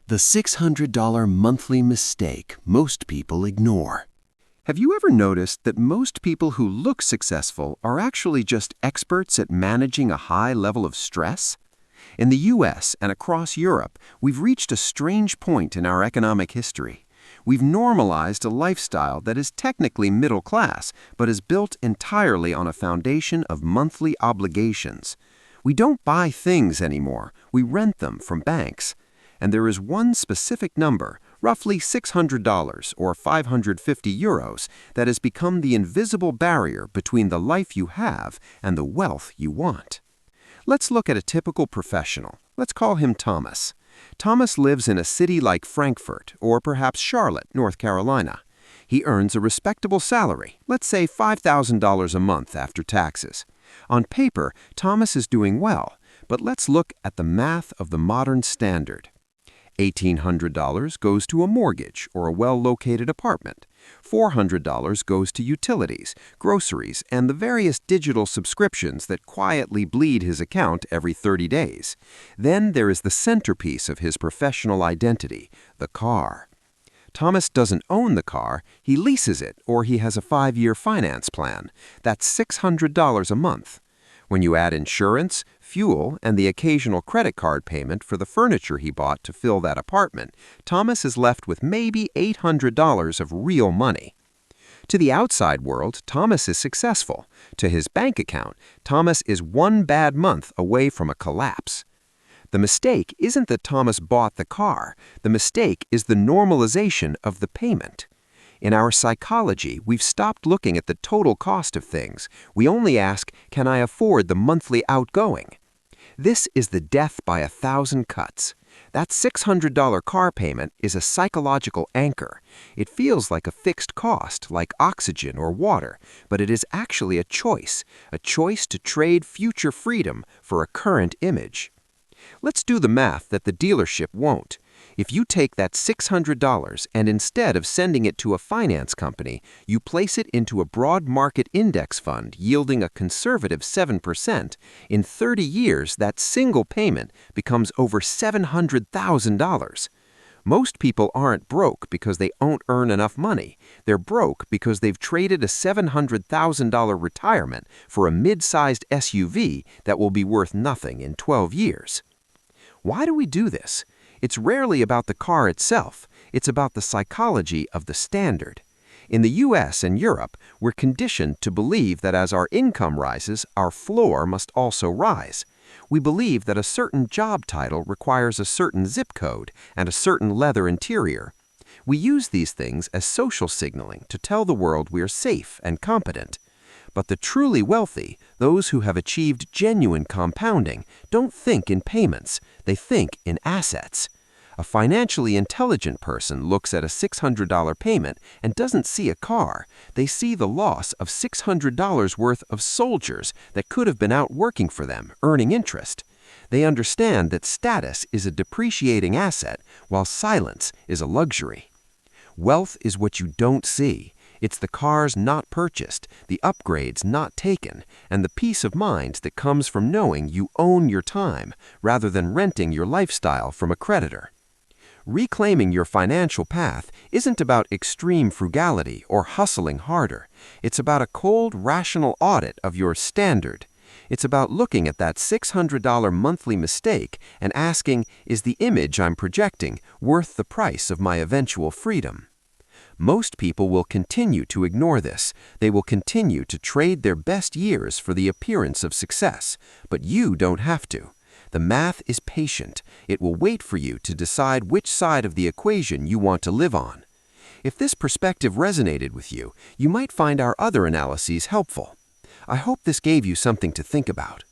The $600 monthly mistake most people ignore. Have you ever noticed that most people who look successful are actually just experts at managing a high level of stress? In the US and across Europe, we've reached a strange point in our economic history. We've normalized a lifestyle that is technically middle class, but is built entirely on a foundation of monthly obligations. We don't buy things anymore, we rent them from banks. And there is one specific number, roughly $600 or 550 euros, that has become the invisible barrier between the life you have and the wealth you want. Let's look at a typical professional. Let's call him Thomas. Thomas lives in a city like Frankfurt or perhaps Charlotte, North Carolina. He earns a respectable salary, let's say $5,000 a month after taxes. On paper, Thomas is doing well, but let's look at the math of the modern standard. $1,800 goes to a mortgage or a well-located apartment. $400 goes to utilities, groceries, and the various digital subscriptions that quietly bleed his account every 30 days. Then there is the centerpiece of his professional identity, the car. Thomas doesn't own the car, he leases it, or he has a 5-year finance plan. That's $600 a month. When you add insurance, fuel, and the occasional credit card payment for the furniture he bought to fill that apartment, Thomas is left with maybe $800 of real money. To the outside world, Thomas is successful. To his bank account, Thomas is one bad month away from a collapse. The mistake isn't that Thomas bought the car. The mistake is the normalization of the payment. In our psychology, we've stopped looking at the total cost of things. We only ask, can I afford the monthly outgoing? This is the death by 1,000 cuts. That $600 car payment is a psychological anchor. It feels like a fixed cost, like oxygen or water, but it is actually a choice to trade future freedom for a current image. Let's do the math that the dealership won't. If you take that $600 and instead of sending it to a finance company, you place it into a broad market index fund yielding a conservative 7%, in 30 years that single payment becomes over $700,000. Most people aren't broke because they don't earn enough money. They're broke because they've traded a $700,000 retirement for a mid-sized SUV that will be worth nothing in 12 years. Why do we do this? It's rarely about the car itself. It's about the psychology of the standard. In the US and Europe, we're conditioned to believe that as our income rises, our floor must also rise. We believe that a certain job title requires a certain zip code and a certain leather interior. We use these things as social signaling to tell the world we are safe and competent. But the truly wealthy, those who have achieved genuine compounding, don't think in payments, they think in assets. A financially intelligent person looks at a $600 payment and doesn't see a car. They see the loss of $600 worth of soldiers that could have been out working for them, earning interest. They understand that status is a depreciating asset, while silence is a luxury. Wealth is what you don't see. It's the cars not purchased, the upgrades not taken, and the peace of mind that comes from knowing you own your time rather than renting your lifestyle from a creditor. Reclaiming your financial path isn't about extreme frugality or hustling harder. It's about a cold, rational audit of your standard. It's about looking at that $600 monthly mistake and asking, is the image I'm projecting worth the price of my eventual freedom? Most people will continue to ignore this. They will continue to trade their best years for the appearance of success, but you don't have to. The math is patient. It will wait for you to decide which side of the equation you want to live on. If this perspective resonated with you, you might find our other analyses helpful. I hope this gave you something to think about.